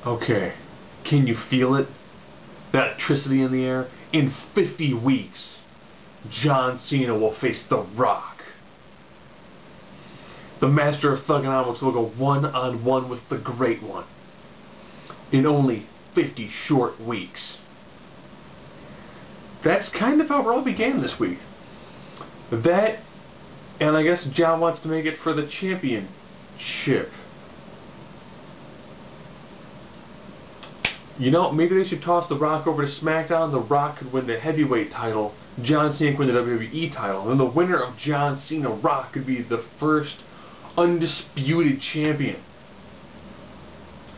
Okay, can you feel it? That electricity in the air? In 50 weeks, John Cena will face The Rock. The master of thugonomics will go one-on-one with the Great One. In only 50 short weeks. That's kind of how Raw began this week. That, and I guess John wants to make it for the championship. You know, maybe they should toss The Rock over to SmackDown. The Rock could win the heavyweight title. John Cena could win the WWE title. And the winner of John Cena Rock could be the first undisputed champion.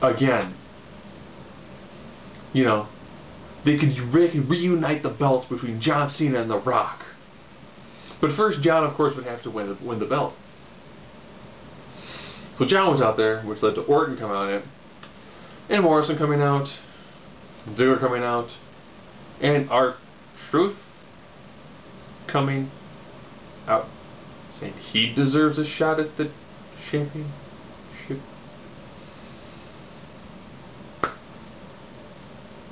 Again. You know, they could reunite the belts between John Cena and The Rock. But first, John, of course, would have to win the belt. So John was out there, which led to Orton coming out, and Morrison coming out, Ziggler coming out, and R-Truth coming out, saying he deserves a shot at the championship.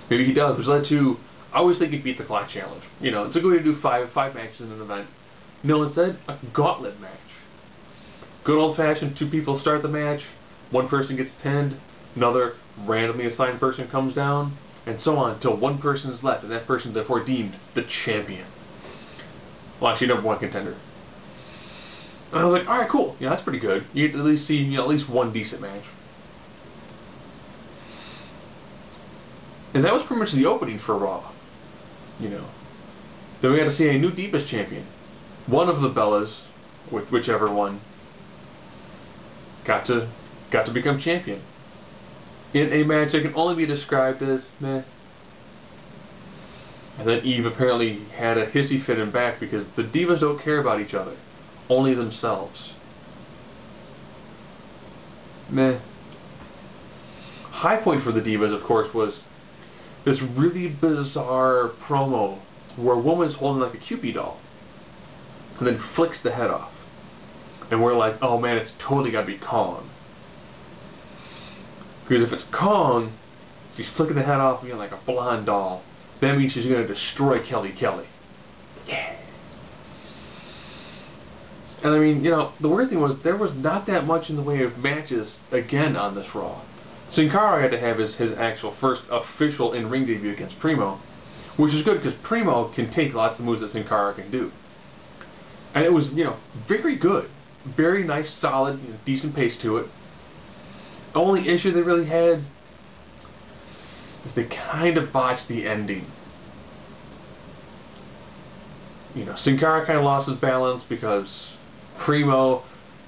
Maybe he does, which led to, I always think he beat the clock challenge. You know, it's a good way to do five matches in an event. No, instead, a gauntlet match. Good old-fashioned, two people start the match, one person gets pinned, another randomly assigned person comes down, and so on until one person is left, and that person is therefore deemed the champion. Well, actually, number one contender. And I was like, all right, cool. Yeah, that's pretty good. You get to at least see, you know, at least one decent match. And that was pretty much the opening for Raw. You know. Then we got to see a new Divas champion. One of the Bellas, whichever one, got to become champion. In a match that can only be described as meh. And then Eve apparently had a hissy fit in back because the Divas don't care about each other. Only themselves. Meh. High point for the Divas, of course, was this really bizarre promo where a woman's holding like a Cupid doll and then flicks the head off. And we're like, oh man, it's totally got to be Kong. Because if it's Kong, she's flicking the head off, you know, like a blonde doll. That means she's going to destroy Kelly. Yeah. And I mean, you know, the weird thing was there was not that much in the way of matches again on this Raw. Sin Cara had to have his actual first official in-ring debut against Primo, which is good because Primo can take lots of the moves that Sin Cara can do. And it was, you know, very good. Very nice, solid, you know, decent pace to it. The only issue they really had is they kind of botched the ending. You know, Sin Cara kind of lost his balance because Primo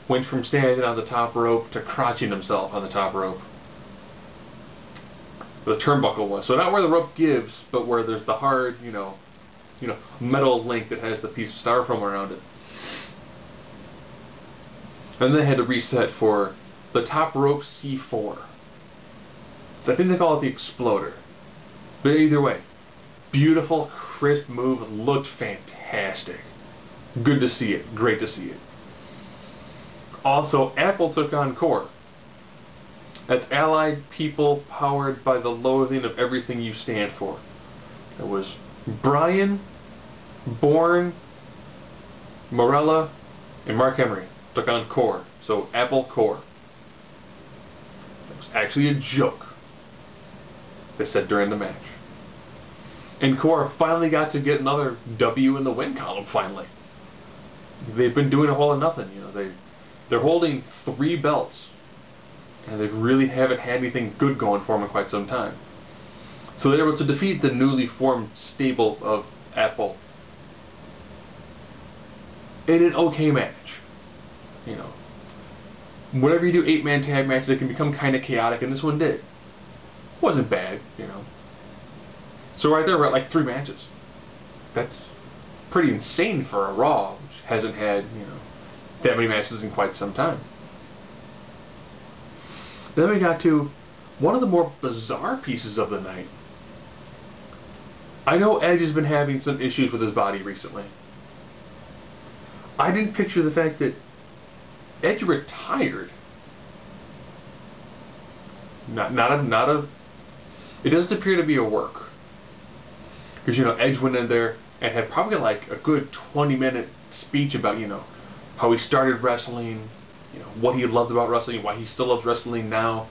went from standing on the top rope to crouching himself on the top rope. The turnbuckle was. So not where the rope gives, but where there's the hard, you know, metal link that has the piece of styrofoam around it. And then they had to reset for the top rope C4. I think they call it the Exploder. But either way, beautiful, crisp move, looked fantastic. Good to see it, great to see it. Also, Apple took Encore. That's allied people powered by the loathing of everything you stand for. It was Brian, Bourne, Morella, and Mark Henry took on Core. So Apple Core. It was actually a joke, they said during the match. And Core finally got to get another W in the win column finally. They've been doing a whole lot of nothing, you know. They're holding 3 belts. And they really haven't had anything good going for them in quite some time. So they're able to defeat the newly formed stable of Apple in an okay match. You know, whenever you do 8-man tag matches, they can become kind of chaotic, and this one did. Wasn't bad, you know. So right there, we're at like 3 matches. That's pretty insane for a Raw, which hasn't had, you know, that many matches in quite some time. Then we got to one of the more bizarre pieces of the night. I know Edge has been having some issues with his body recently. I didn't picture the fact that Edge retired Not a. It doesn't appear to be a work, because Edge went in there and had probably like a good 20-minute speech about how he started wrestling, what he loved about wrestling, why he still loves wrestling now,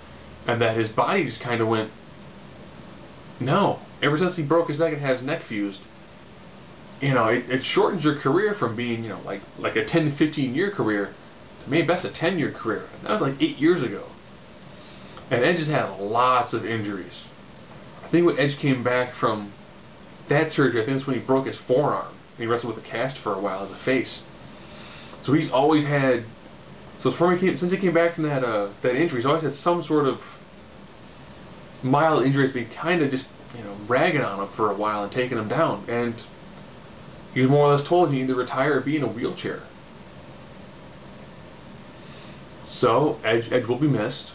and that his body just kind of went, no. Ever since he broke his neck and had his neck fused, it shortens your career from being, like a 10 to 15 year career to maybe best a 10-year career. And that was like 8 years ago. And Edge has had lots of injuries. I think when Edge came back from that surgery, I think that's when he broke his forearm. And he wrestled with a cast for a while as a face. So he's always had. So since he came back from that injury, he's always had some sort of mild injuries, been kind of just ragging on him for a while and taking him down. And he was more or less told he either retire or be in a wheelchair. So Edge will be missed.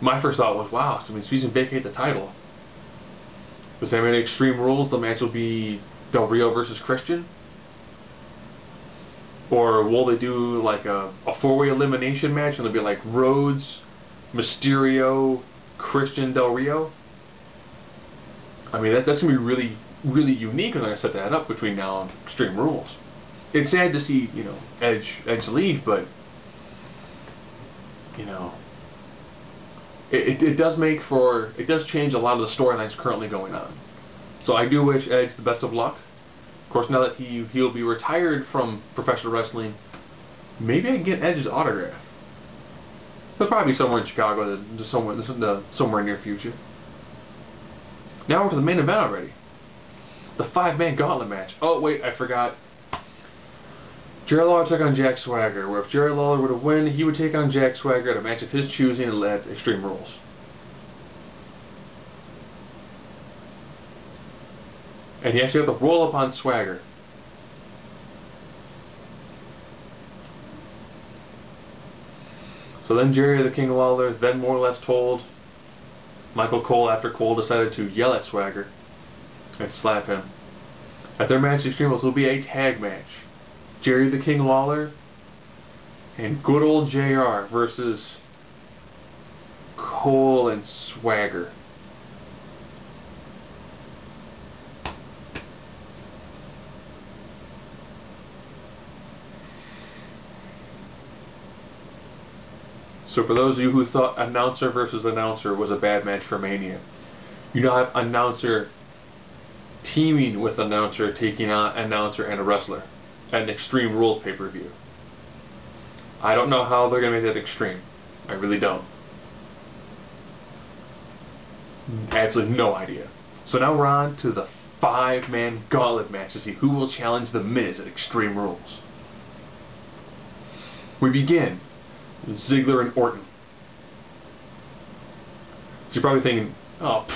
My first thought was, wow, so he's going to vacate the title. Does that mean Extreme Rules? The match will be Del Rio versus Christian? Or will they do like a 4-way elimination match and it'll be like Rhodes, Mysterio, Christian, Del Rio? I mean, that's going to be really, really unique when they're going to set that up between now and Extreme Rules. It's sad to see, Edge leave, but, it does change a lot of the storylines currently going on. So I do wish Edge the best of luck. Of course, now that he'll be retired from professional wrestling, maybe I can get Edge's autograph. He'll probably be somewhere in Chicago, somewhere near future. Now we're to the main event already. The 5-man Gauntlet Match. Oh wait, I forgot. Jerry Lawler took on Jack Swagger, where if Jerry Lawler were to win, he would take on Jack Swagger at a match of his choosing and at Extreme Rules. And he actually had to roll up on Swagger. So then Jerry the King Lawler, then more or less told Michael Cole, after Cole decided to yell at Swagger and slap him. At their match at Extreme Rules will be a tag match. Jerry the King Lawler and good old JR versus Cole and Swagger. So for those of you who thought announcer versus announcer was a bad match for Mania, you now have announcer teaming with announcer, taking on announcer and a wrestler at an Extreme Rules pay-per-view. I don't know how they're going to make that extreme. I really don't. Absolutely no idea. So now we're on to the 5-man Gauntlet Match to see who will challenge The Miz at Extreme Rules. We begin Ziggler and Orton. So you're probably thinking, oh,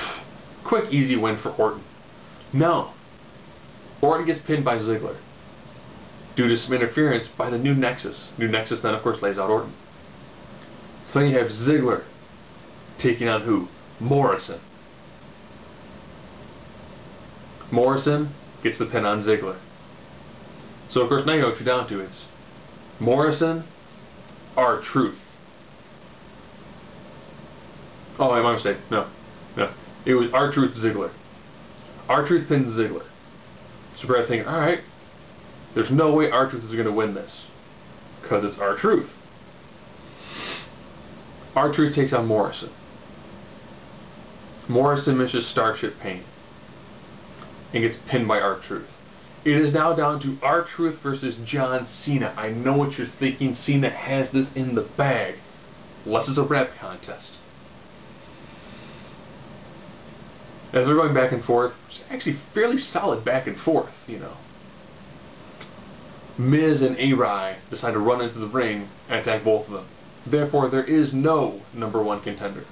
quick, easy win for Orton. No. Orton gets pinned by Ziggler due to some interference by the New Nexus. New Nexus then, of course, lays out Orton. So then you have Ziggler taking on who? Morrison. Morrison gets the pin on Ziggler. So, of course, now you know what you're down to. It's Morrison, R-Truth. Oh, my mistake. No. It was R-Truth Ziggler. R-Truth pins Ziggler. So we're thinking, alright, there's no way R-Truth is going to win this, because it's R-Truth. R-Truth takes on Morrison. Morrison misses Starship Pain and gets pinned by R-Truth. It is now down to R-Truth versus John Cena. I know what you're thinking. Cena has this in the bag. Unless it's a rap contest. As they're going back and forth, it's actually fairly solid back and forth, Miz and A-Rai decide to run into the ring and attack both of them. Therefore, there is no #1 contender.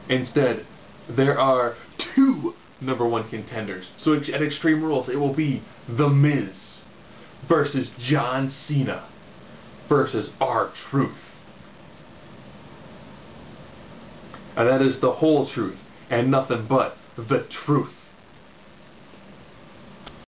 Instead, there are 2 #1 contenders. So at Extreme Rules, it will be The Miz versus John Cena versus R-Truth. And that is the whole truth and nothing but the truth.